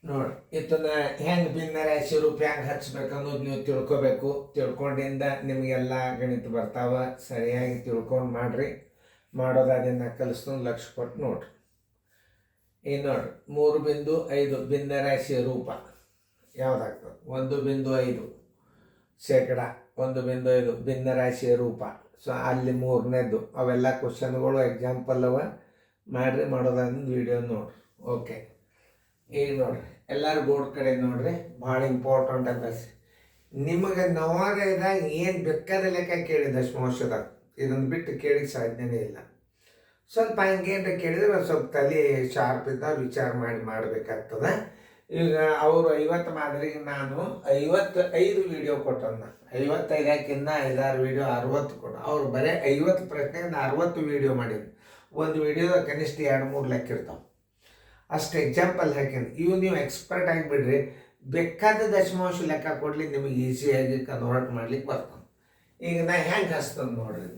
ನೋಡಿ ಇದನ್ನ ಹೆಂಗೆ ಭಿನ್ನ ರಾಶಿ ರೂಪ ಹೆಂಗೆ ಹಚ್ಬೇಕು ಅನ್ನೋದು ನೀವು ತಿಳ್ಕೊಬೇಕು. ತಿಳ್ಕೊಂಡಿಂದ ನಿಮಗೆಲ್ಲ ಗಣಿತ ಬರ್ತಾವ. ಸರಿಯಾಗಿ ತಿಳ್ಕೊಂಡು ಮಾಡ್ರಿ. ಮಾಡೋದು ಅದನ್ನು ಕಲಿಸ್ಕೊಂಡು ಲಕ್ಷ ಕೊಟ್ಟು ನೋಡ್ರಿ. ಈಗ ನೋಡ್ರಿ 3.5 ಭಿನ್ನ ರಾಶಿಯ ರೂಪ ಯಾವುದಾಗ್ತದೆ? 1.5 ಶೇಕಡ 1.5 ಭಿನ್ನ ರಾಶಿಯ ರೂಪ. ಸೊ ಅಲ್ಲಿ ಮೂರನೇದು ಅವೆಲ್ಲ ಕ್ವಶನ್ಗಳು ಎಕ್ಸಾಂಪಲ್ ಅವ. ಮಾಡಿರಿ. ಮಾಡೋದನ್ನ ವಿಡಿಯೋ ನೋಡ್ರಿ. ಓಕೆ, ಈಗ ನೋಡ್ರಿ ಎಲ್ಲರೂ ಬೋರ್ಡ್ ಕಡೆ ನೋಡ್ರಿ. ಭಾಳ ಇಂಪಾರ್ಟೆಂಟ್ ಅಭ್ಯಾಸ. ನಿಮಗೆ ನವೋದಯದಾಗ ಏನು ಬೇಕಾದ ಲೆಕ್ಕ ಕೇಳಿ ದಶಮಾಂಶದಾಗ ಇದನ್ನು ಬಿಟ್ಟು ಕೇಳಿಕ್ಕೆ ಸಾಧ್ಯನೇ ಇಲ್ಲ. ಸ್ವಲ್ಪ ಹಂಗೇನ್ರ ಕೇಳಿದ್ರೆ ಸ್ವಲ್ಪ ತಲೆ ಶಾರ್ಪ್ ಇದ್ದ ವಿಚಾರ ಮಾಡಿ ಮಾಡಬೇಕಾಗ್ತದೆ. ಈಗ ಅವರು 50 ಮಾದರಿಗೆ ನಾನು 55 ವಿಡಿಯೋ ಕೊಟ್ಟನ್ನ 55ಕ್ಕಿಂತ 5-6 ವಿಡಿಯೋ 60 ಕೊಟ್ಟು ಅವ್ರು ಬರೀ 50 ಪ್ರಶ್ನೆಗೆ 60 ವಿಡಿಯೋ ಮಾಡಿದ್ರು. ಒಂದು ವಿಡಿಯೋದಾಗ ಕನಿಷ್ಠ 2-3 ಲೆಕ್ಕ ಇರ್ತಾವೆ. ಅಷ್ಟು ಎಕ್ಸಾಂಪಲ್ ಹಾಕಿನಿ. ಇವು ನೀವು ಎಕ್ಸ್ಪರ್ಟ್ ಆಗಿಬಿಡ್ರಿ. ಬೇಕಾದ ದಶಮಾಂಶ ಲೆಕ್ಕ ಕೊಡಲಿ ನಿಮಗೆ ಈಸಿಯಾಗಿ ಕನ್ವರ್ಟ್ ಮಾಡ್ಲಿಕ್ಕೆ ಬರ್ತಾವೆ. ಈಗ ನಾ ಹೆಂಗೆ ಹಚ್ತದೆ ನೋಡ್ರಿ.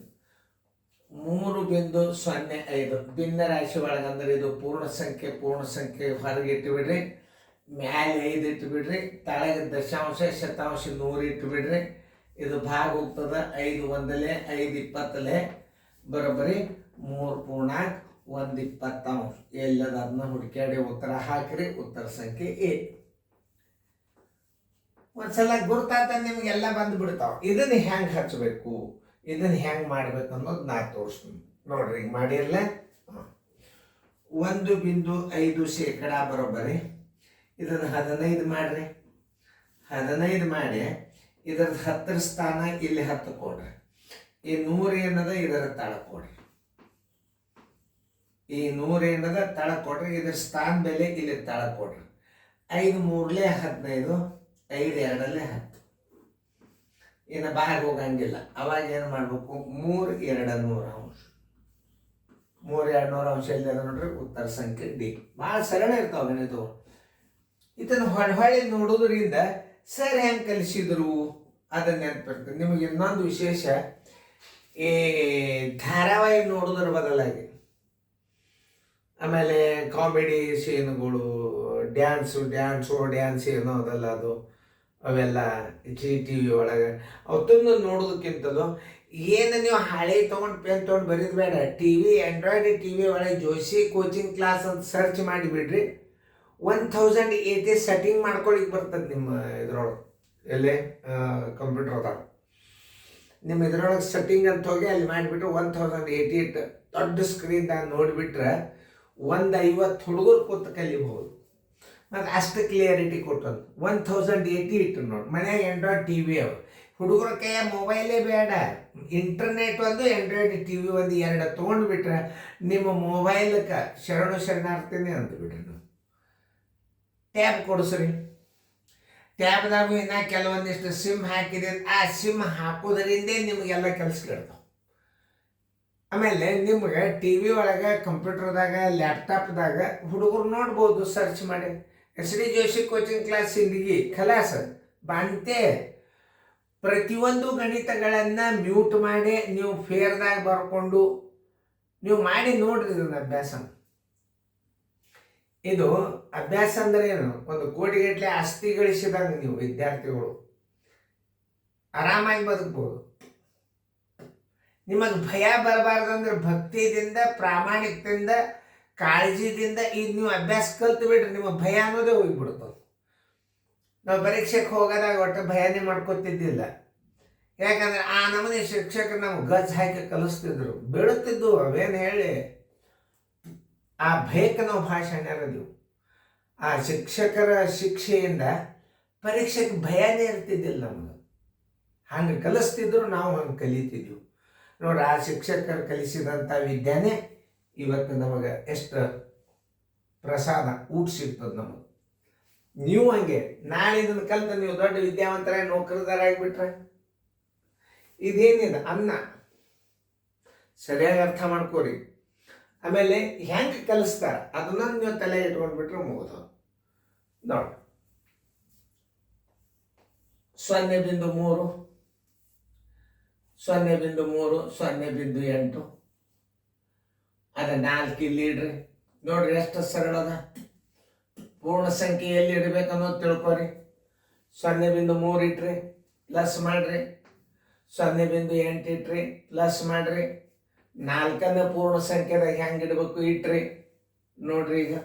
3.05 ಭಿನ್ನ ರಾಶಿ ಒಳಗಂದ್ರೆ ಇದು ಪೂರ್ಣ ಸಂಖ್ಯೆ ಹೊರಗೆ ಇಟ್ಟುಬಿಡ್ರಿ. ಮ್ಯಾಲೆ 5 ಇಟ್ಟುಬಿಡ್ರಿ. ತಳಗೆ ದಶಾಂಶ ಶತಾಂಶ 100 ಇಟ್ಟುಬಿಡ್ರಿ. ಇದು ಭಾಗ ಹೋಗ್ತದೆ 5 1 5 20 ಬರೋಬ್ಬರಿ 3.120 ಎಲ್ಲದ ಅದನ್ನ ಹುಡುಕ್ಯಾಡಿ ಉತ್ತರ ಹಾಕಿರಿ. ಉತ್ತರ ಸಂಖ್ಯೆ ಎ. ಒಂದ್ಸಲ ಗುರ್ತಾತ ನಿಮಗೆಲ್ಲ ಬಂದು ಬಿಡ್ತಾವ. ಇದನ್ನ ಹೆಂಗೆ ಹಚ್ಚಬೇಕು, ಇದನ್ನ ಹೆಂಗೆ ಮಾಡ್ಬೇಕು ಅನ್ನೋದು ನಾ ತೋರಿಸ್ತೀನಿ ನೋಡ್ರಿ. ಈಗ ಮಾಡಿರಲ್ಲ 1.5 ಶೇಕಡ ಬರೋಬ್ಬರಿ ಇದನ್ನು 15 ಮಾಡ್ರಿ. 15 ಮಾಡಿ ಇದರದ್ದು 10 ಸ್ಥಾನ ಇಲ್ಲಿ 10 ಕೊಡ್ರಿ. ಈ 100 ಏನದ ಇದರ ತಳ ಕೊಡ್ರಿ. ಈ 100 ಏನದ ತಳ ಕೊಡ್ರಿ. ಇದ್ರ ಸ್ಥಾನ ಬೆಲೆ ಇಲ್ಲಿ ತಳ ಕೊಡ್ರಿ. 5 3 15 5 2 10. ಇನ್ನು ಬಾಗಿ ಹೋಗಂಗಿಲ್ಲ. ಅವಾಗ ಏನು ಮಾಡ್ಬೇಕು? 3 2 100 ಅಂಶ. 3 2 100 ಅಂಶ ಇಲ್ಲಿ ಅದ ನೋಡ್ರಿ. ಉತ್ತರ ಸಂಖ್ಯೆ ಡಿ. ಭಾಳ ಸರಳ ಇರ್ತಾವೆ ಗಣಿತವು. ಇದನ್ನು ಹೊಳ್ಳಿ ನೋಡೋದ್ರಿಂದ ಸರ್ ಹೆಂಗೆ ಕಲಿಸಿದ್ರು ಅದನ್ನ ನೆನಪಿರ್ತದೆ ನಿಮಗೆ. ಇನ್ನೊಂದು ವಿಶೇಷ, ಈ ಧಾರಾವಾಹಿ ನೋಡೋದ್ರ ಬದಲಾಗಿ ಆಮೇಲೆ ಕಾಮಿಡಿ ಸೀನ್ಗಳು, ಡ್ಯಾನ್ಸ್ ಏನೋ ಅದಲ್ಲ ಅದು, ಅವೆಲ್ಲ TV ಒಳಗೆ ಅವತ್ತೊಂದು ನೋಡೋದಕ್ಕಿಂತಲೂ ಏನು ನೀವು ಹಳೆ ತೊಗೊಂಡು ಪೆನ್ ತೊಗೊಂಡು ಬರೀದು ಬೇಡ. ಆಂಡ್ರಾಯ್ಡ್ TV ಒಳಗೆ ಜೋಶಿ ಕೋಚಿಂಗ್ ಕ್ಲಾಸ್ ಅಂತ ಸರ್ಚ್ ಮಾಡಿಬಿಡ್ರಿ. 1080 ಸೆಟ್ಟಿಂಗ್ ಮಾಡ್ಕೊಳಿಕ್ಕೆ ಬರ್ತದೆ ನಿಮ್ಮ ಇದ್ರೊಳಗೆ. ಎಲ್ಲೇ ಕಂಪ್ಯೂಟರ್ದಾಗ ನಿಮ್ಮ ಇದ್ರೊಳಗೆ ಸೆಟ್ಟಿಂಗ್ ಅಂತ ಹೋಗಿ ಅಲ್ಲಿ ಮಾಡಿಬಿಟ್ರೆ 1080 ದೊಡ್ಡ ಸ್ಕ್ರೀನ್ದಾಗ ನೋಡಿಬಿಟ್ರೆ 150 ಹುಡುಗರು ಕೂತು ಕಲಿಬಹುದು. ಮತ್ತು ಅಷ್ಟು ಕ್ಲಿಯರಿಟಿ ಕೊಟ್ಟಂತ 1080 ಇಟ್ಟು ನೋಡಿ. ಮನೆಯಾಗ ಆಂಡ್ರಾಯ್ಡ್ TV ಅವ. ಹುಡುಗರ ಕೈಯ ಮೊಬೈಲೇ ಬೇಡ, ಇಂಟರ್ನೆಟ್ ಒಂದು ಆಂಡ್ರಾಯ್ಡ್ TV ಒಂದು 2 ತೊಗೊಂಡ್ಬಿಟ್ರೆ ನಿಮ್ಮ ಮೊಬೈಲಕ್ಕೆ ಶರಣಾರ್ಥಿನೇ ಅಂದ್ಬಿಟ್ರಿ. ನಾವು ಟ್ಯಾಬ್ ಕೊಡಿಸ್ರಿ. ಟ್ಯಾಬ್ದಾಗೂ ಇನ್ನು ಕೆಲವೊಂದಿಷ್ಟು ಸಿಮ್ ಹಾಕಿದೆ. ಆ ಸಿಮ್ ಹಾಕೋದ್ರಿಂದ ನಿಮಗೆಲ್ಲ ಕೆಲಸ ಕೇಳ್ತಾವೆ. ಆಮೇಲೆ ನಿಮ್ಗೆ TV ಒಳಗೆ, ಕಂಪ್ಯೂಟರ್ದಾಗ, ಲ್ಯಾಪ್ಟಾಪ್ದಾಗ ಹುಡುಗರು ನೋಡ್ಬೋದು ಸರ್ಚ್ ಮಾಡಿ. SD ಜೋಶಿ ಕೋಚಿಂಗ್ ಕ್ಲಾಸ್ ಇಂದಿಗೆ ಖಲಾಸ ಬಾಂತೆ. ಪ್ರತಿಯೊಂದು ಗಣಿತಗಳನ್ನು ಮ್ಯೂಟ್ ಮಾಡಿ ನೀವು ಫೇರ್ದಾಗ ಬರ್ಕೊಂಡು ನೀವು ಮಾಡಿ ನೋಡ್ರಿ. ಇದನ್ನ ಅಭ್ಯಾಸ. ಇದು ಅಭ್ಯಾಸ ಅಂದ್ರೆ ಏನು? ಒಂದು ಕೋಟಿಗಟ್ಟಲೆ ಆಸ್ತಿ ಗಳಿಸಿದಾಗ ನೀವು ವಿದ್ಯಾರ್ಥಿಗಳು ಆರಾಮಾಗಿ ಬದುಕ್ಬೋದು. ನಿಮಗೆ ಭಯ ಬರಬಾರ್ದಂದ್ರೆ ಭಕ್ತಿಯಿಂದ, ಪ್ರಾಮಾಣಿಕದಿಂದ, ಕಾಳಜಿದಿಂದ ಈಗ ನೀವು ಅಭ್ಯಾಸ ಕಲ್ತು ಬಿಡ್ರಿ. ನಿಮ್ಮ ಭಯ ಅನ್ನೋದೇ ಹೋಗಿಬಿಡ್ತದೆ. ನಾವು ಪರೀಕ್ಷೆಗೆ ಹೋಗೋದಾಗ ಒಟ್ಟು ಭಯನೇ ಮಾಡ್ಕೊತಿದ್ದಿಲ್ಲ. ಯಾಕಂದ್ರೆ ಆ ನಮ್ಮನೆ ಶಿಕ್ಷಕರು ನಮ್ಗೆ ಗಜ್ ಹಾಕಿ ಕಲಿಸ್ತಿದ್ರು, ಬೀಳುತ್ತಿದ್ದು. ಅವೇನು ಹೇಳಿ ಆ ಭಯಕ್ಕೆ ನಾವು ಭಾಷೆನರದೀವು. ಆ ಶಿಕ್ಷಕರ ಶಿಕ್ಷೆಯಿಂದ ಪರೀಕ್ಷೆಗೆ ಭಯನೇ ಇರ್ತಿದ್ದಿಲ್ಲ ನಮ್ಗೆ. ಹಂಗೆ ಕಲಿಸ್ತಿದ್ರು, ನಾವು ಹಂಗೆ ಕಲಿತಿದ್ವಿ ನೋಡ್ರಿ. ಆ ಶಿಕ್ಷಕರು ಕಲಿಸಿದಂಥ ವಿದ್ಯಾನೇ ಇವತ್ತು ನಮಗೆ ಎಷ್ಟು ಪ್ರಸಾದ ಊಟ ಸಿಗ್ತದೆ ನಮಗೆ. ನೀವು ಹಂಗೆ ನಾಳೆ ಇದನ್ನು ಕಲಿತ ನೀವು ದೊಡ್ಡ ವಿದ್ಯಾವಂತರ ನೌಕರದಾರ ಆಗಿಬಿಟ್ರೆ ಇದೇನಿದೆ ಅನ್ನ ಸರಿಯಾಗಿ ಅರ್ಥ ಮಾಡ್ಕೋರಿ. ಆಮೇಲೆ ಹೆಂಗೆ ಕಲಿಸ್ತಾರ ಅದನ್ನ ನೀವು ತಲೆ ಇಟ್ಕೊಂಡ್ಬಿಟ್ರೆ ಮುಗಿದು ನೋಡಿ. 0.3 0.3 0.8 ಅದ 4 ಇಲ್ಲಿ ಇಡ್ರಿ. ನೋಡ್ರಿ ಎಷ್ಟು ಸರಳ ಅದ. ಪೂರ್ಣ ಸಂಖ್ಯೆ ಎಲ್ಲಿ ಇಡಬೇಕು ಅನ್ನೋದು ತಿಳ್ಕೊರಿ. 0.3 ಇಟ್ರಿ, ಪ್ಲಸ್ ಮಾಡಿರಿ. 0.8 ಇಟ್ರಿ, ಪ್ಲಸ್ ಮಾಡಿರಿ. 4ನೇ ಪೂರ್ಣ ಸಂಖ್ಯೆದಾಗ ಹೆಂಗೆ ಇಡಬೇಕು ಇಟ್ರಿ. ನೋಡ್ರಿ ಈಗ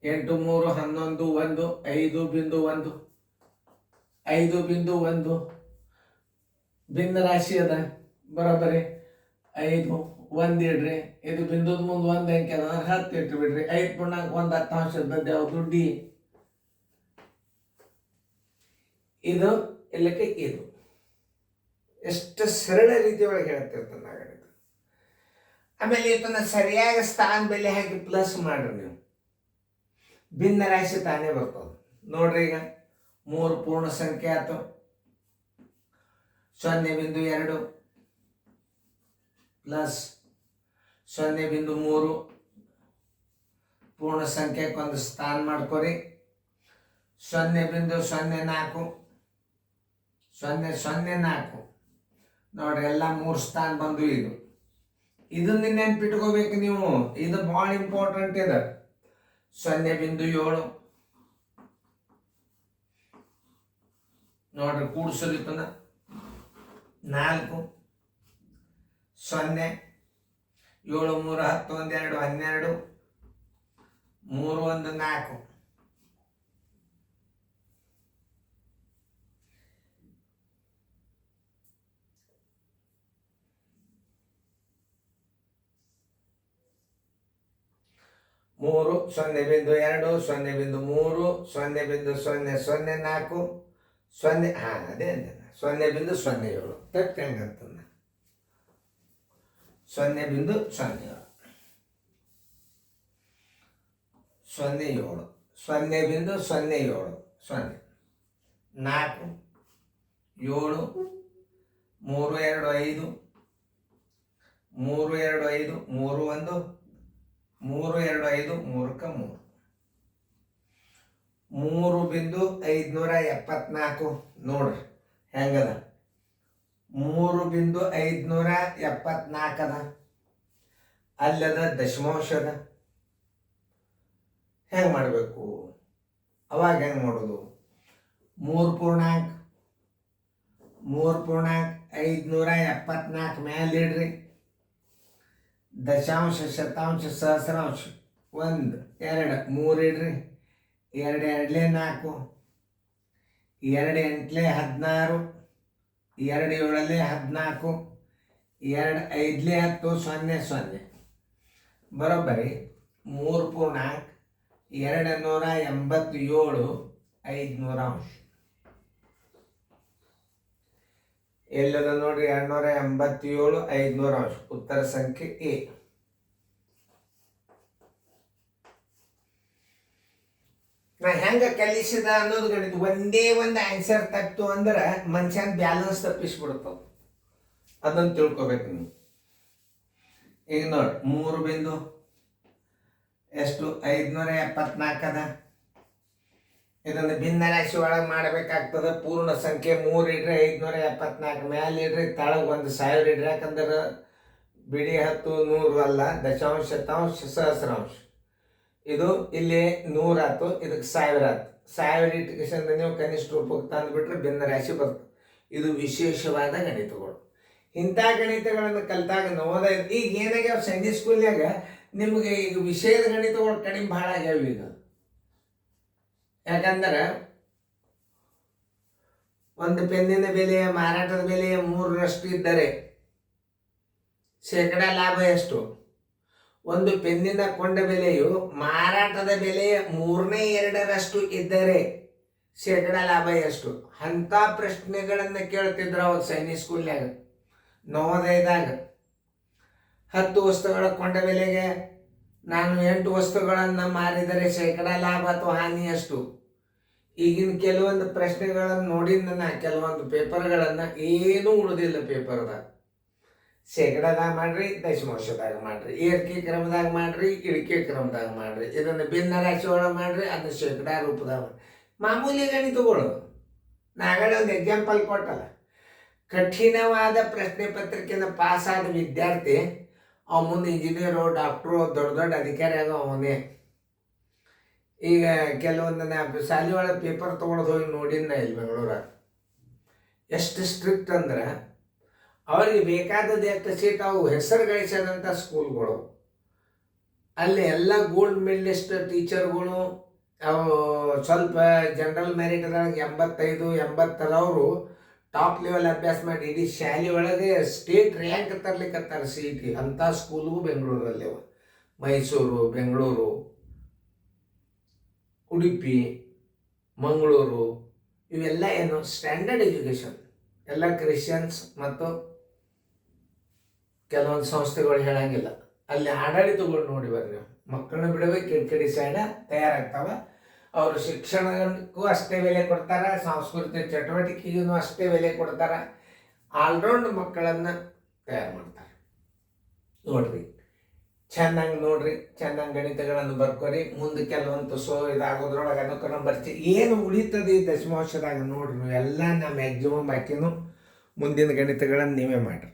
8 3 11 1 5.1 5.1 ಭಿನ್ನ ರಾಶಿ ಅದ ಬರೋಬ್ಬರಿ 5 1 ಇಡ್ರಿ. ಇದು ಬಿಂದುದ ಮುಂದೆ 1 ಅಂಕೆ ಅದ 10 ಇಟ್ಟು ಬಿಡ್ರಿ. 5.1 10 ಯಾವುದು ಡಿ. ಇದು ಇಲ್ಲಕ್ಕೆ ಇದು ಎಷ್ಟು ಸರಳ ರೀತಿ ಒಳಗೆ ಹೇಳ್ತಿರ್ತಾನೆ ನಾಗರಿಕ. ಆಮೇಲೆ ಇದನ್ನ ಸರಿಯಾಗಿ ಸ್ಥಾನ ಬೆಲೆ ಹಾಕಿ ಪ್ಲಸ್ ಮಾಡ್ರಿ. ನೀವು ಭಿನ್ನ ರಾಶಿ ತಾನೇ ಬರ್ತದೆ. ನೋಡ್ರಿ ಈಗ 3 ಪೂರ್ಣ ಸಂಖ್ಯೆ ಆಯ್ತು. 0.2 ಪ್ಲಸ್ 0.3 ಪೂರ್ಣ ಸಂಖ್ಯೆಗೆ ಒಂದು ಸ್ಥಾನ ಮಾಡ್ಕೊರಿ. 0.04 0.04 ನೋಡ್ರಿ ಎಲ್ಲ 3 ಸ್ಥಾನ ಬಂದು. ಇದನ್ನ ನೆನ್ಪಿಟ್ಕೋಬೇಕು ನೀವು. ಇದು ಭಾಳ ಇಂಪಾರ್ಟೆಂಟ್ ಇದೆ. 0.7 ನೋಡ್ರಿ ಕೂಡ್ಸಲಿತ್ತನ 4 0 7 3 10 1 2 12 3 1 4 3 0.2 0.3 0.004 0 ಅದೇ 0.07 ತಕ್ಕ ಹೆಂಗಂತಂದ 0.07 07 0.07 0 0 4 7 3 2 5 3 2 5 3 1 3 2 5 3ಕ್ಕೆ 3.574 ನೋಡ್ರಿ ಹೆಂಗದ. 3.574 ಅದ. ಅಲ್ಲದ ದಶಮಾಂಶ ಅದ. ಹೆಂಗೆ ಮಾಡಬೇಕು? ಅವಾಗ ಹೆಂಗೆ ಮಾಡೋದು? 3.574 ಮೇಲೆ ಇಡ್ರಿ. ದಶಾಂಶ ಶತಾಂಶ ಸಹಸ್ರಾಂಶ 1 2 3 ಇಡ್ರಿ. 2 2 4 2 8 16 2 7 14 2 5 10 0 0 ಬರೋಬ್ಬರಿ 3.287 500 ಎಲ್ಲದ ನೋಡ್ರಿ 287 500 ಉತ್ತರ ಸಂಖ್ಯೆ ಎ. ನಾ ಹೆಂಗ ಕಲಿಸಿದ ಅನ್ನೋದು ಗಣಿತ. ಒಂದೇ ಒಂದು ಆನ್ಸರ್ ತಪ್ಪಿತು ಅಂದ್ರೆ ಮನುಷ್ಯನ ಬ್ಯಾಲೆನ್ಸ್ ತಪ್ಪಿಸ್ಬಿಡ್ತಾವ. ಅದನ್ನು ತಿಳ್ಕೊಬೇಕು ನೀವು. ಈಗ ನೋಡಿ 3 ಬಿಂದು ಎಷ್ಟು 574 ಅದ. ಇದನ್ನು ಭಿನ್ನ ರಾಶಿ ಒಳಗೆ ಮಾಡಬೇಕಾಗ್ತದೆ. ಪೂರ್ಣ ಸಂಖ್ಯೆ 3 ಇಡ್ರಿ. 574 ಮೇಲೆ ಇಡ್ರಿ. ತಳಗೆ 1000 ಇಡ್ರಿ. ಯಾಕಂದ್ರೆ ಬಿಡಿ 10 100 ಅಲ್ಲ, ದಶಾಂಶ ಶತಾಂಶ ಸಹಸ್ರಾಂಶ. ಇದು ಇಲ್ಲಿ 100 ಆಯ್ತು, ಇದಕ್ಕೆ 1000 ಆಯ್ತು. 1000 ಇಟ್ಕೇಶನ್ ನೀವು ಕನಿಷ್ಠ ರೂಪಕ್ಕೆ ತಂದುಬಿಟ್ರೆ ಭಿನ್ನ ರಾಶಿ ಬರ್ತದೆ. ಇದು ವಿಶೇಷವಾದ ಗಣಿತಗಳು. ಇಂಥ ಗಣಿತಗಳನ್ನು ಕಲಿತಾಗ ನವೋದಯ ಈಗ ಏನಾಗ್ಯಾವ ಸಂಜೆ ಸ್ಕೂಲ್ನಾಗ ನಿಮಗೆ ಈಗ ವಿಷಯದ ಗಣಿತಗಳು ಕಡಿಮೆ ಭಾಳ ಆಗ್ಯಾವ ಈಗ. ಯಾಕಂದ್ರೆ ಒಂದು ಪೆನ್ನಿನ ಬೆಲೆ ಮಾರಾಟದ ಬೆಲೆ 3ರಷ್ಟು ಇದ್ದರೆ ಶೇಕಡ ಲಾಭ ಎಷ್ಟು? ಒಂದು ಪೆನ್ನಿನ ಕೊಂಡ ಬೆಲೆಯು ಮಾರಾಟದ ಬೆಲೆಯ 2/3 ಇದ್ದರೆ ಶೇಕಡ ಲಾಭ ಎಷ್ಟು? ಅಂಥ ಪ್ರಶ್ನೆಗಳನ್ನು ಕೇಳ್ತಿದ್ರು ಅವಾಗ ಸೈನಿಕ್ ಸ್ಕೂಲ್ನಾಗ ನವೋದಯದಾಗ. 10 ವಸ್ತುಗಳ ಕೊಂಡ ಬೆಲೆಗೆ ನಾನು 8 ವಸ್ತುಗಳನ್ನು ಮಾರಿದರೆ ಶೇಕಡ ಲಾಭ ಅಥವಾ ಹಾನಿ ಎಷ್ಟು? ಈಗಿನ ಕೆಲವೊಂದು ಪ್ರಶ್ನೆಗಳನ್ನು ನೋಡಿದ ನಾನು ಕೆಲವೊಂದು ಪೇಪರ್ಗಳನ್ನು ಏನೂ ಉಳಿದಿಲ್ಲ ಪೇಪರ್ದಾಗ. ಶೇಕಡದಾಗ ಮಾಡ್ರಿ, ದಶಮಾಂಶದಾಗ ಮಾಡ್ರಿ, ಏರಿಕೆ ಕ್ರಮದಾಗ ಮಾಡ್ರಿ, ಇಳಿಕೆ ಕ್ರಮದಾಗ ಮಾಡ್ರಿ, ಇದನ್ನು ಭಿನ್ನ ರಾಶಿ ಒಳಗೆ ಮಾಡ್ರಿ, ಅದನ್ನ ಶೇಕಡ ರೂಪದಾಗ ಮಾಡ್ರಿ. ಮಾಮೂಲಿ ಗಣಿತಗಳು. ನಾಗಡೆ ಒಂದು ಎಕ್ಸಾಂಪಲ್ ಕೊಟ್ಟಲ್ಲ. ಕಠಿಣವಾದ ಪ್ರಶ್ನೆ ಪತ್ರಿಕೆಯನ್ನು ಪಾಸಾದ ವಿದ್ಯಾರ್ಥಿ ಅವ ಮುಂದೆ ಇಂಜಿನಿಯರು, ಡಾಕ್ಟ್ರು, ದೊಡ್ಡ ದೊಡ್ಡ ಅಧಿಕಾರಿ ಆಗೋ ಅವನೇ. ಈಗ ಕೆಲವೊಂದು ನಾ ಶಾಲೆ ಒಳಗೆ ಪೇಪರ್ ತೊಗೊಳೋದು ಹೋಗಿ ನೋಡಿನ ಇಲ್ಲಿ ಬೆಂಗಳೂರಾಗ ಎಷ್ಟು ಸ್ಟ್ರಿಕ್ಟ್ ಅಂದ್ರೆ ಅವ್ರಿಗೆ ಬೇಕಾದದ್ದು ಎಷ್ಟು ಸೀಟ್ ಅವು ಹೆಸರು ಗಳಿಸೋದಂಥ ಸ್ಕೂಲ್ಗಳು ಅಲ್ಲಿ ಎಲ್ಲ ಗೋಲ್ಡ್ ಮೆಡಲಿಸ್ಟ್ ಟೀಚರ್ಗಳು ಅವು ಸ್ವಲ್ಪ ಜನರಲ್ ಮೆರಿಟ್ದಾಗ 85 80 ಟಾಪ್ ಲೆವೆಲ್ ಅಭ್ಯಾಸ ಮಾಡಿ ಇಡೀ ಶಾಲೆ ಒಳಗೆ ಸ್ಟೇಟ್ ರ್ಯಾಂಕ್ ತರ್ಲಿಕ್ಕತ್ತಾರ ಸಿ ಟಿ ಅಂಥ ಸ್ಕೂಲ್ಗೂ ಬೆಂಗಳೂರಲ್ಲಿ ಅವ. ಮೈಸೂರು, ಬೆಂಗಳೂರು, ಉಡುಪಿ, ಮಂಗಳೂರು ಇವೆಲ್ಲ ಏನು ಸ್ಟ್ಯಾಂಡರ್ಡ್ ಎಜುಕೇಷನ್ ಎಲ್ಲ ಕ್ರಿಶ್ಚಿಯನ್ಸ್ ಮತ್ತು ಕೆಲವೊಂದು ಸಂಸ್ಥೆಗಳು ಹೇಳಂಗಿಲ್ಲ. ಅಲ್ಲಿ ಆಡಳಿತಗಳು ನೋಡಿ ಬರ್ರಿ, ಮಕ್ಕಳನ್ನ ಬಿಡಬೇಕು ಕಿಡಿಕಿಡಿ ಸೈಡ ತಯಾರಾಗ್ತಾವ. ಅವರು ಶಿಕ್ಷಣಕ್ಕೂ ಅಷ್ಟೇ ಬೆಲೆ ಕೊಡ್ತಾರೆ, ಸಾಂಸ್ಕೃತಿಕ ಚಟುವಟಿಕೆಗೂ ಅಷ್ಟೇ ಬೆಲೆ ಕೊಡ್ತಾರೆ. ಆಲ್ರೌಂಡ್ ಮಕ್ಕಳನ್ನು ತಯಾರು ಮಾಡ್ತಾರೆ. ನೋಡ್ರಿ ಚೆನ್ನಾಗಿ ನೋಡ್ರಿ, ಚೆನ್ನಾಗಿ ಗಣಿತಗಳನ್ನು ಬರ್ಕೋರಿ. ಮುಂದೆ ಕೆಲವೊಂದು ಇದಾಗೋದ್ರೊಳಗೆ ಅನುಕರಣ ಬರ್ತೀವಿ. ಏನು ಉಳಿತದೆ ಈ ದಶಮಾಂಶದಾಗ ನೋಡ್ರಿ, ಎಲ್ಲ ನಾ ಮ್ಯಾಕ್ಸಿಮಮ್ ಹಾಕಿನೂ ಮುಂದಿನ ಗಣಿತಗಳನ್ನು ನೀವೇ ಮಾಡಿರಿ.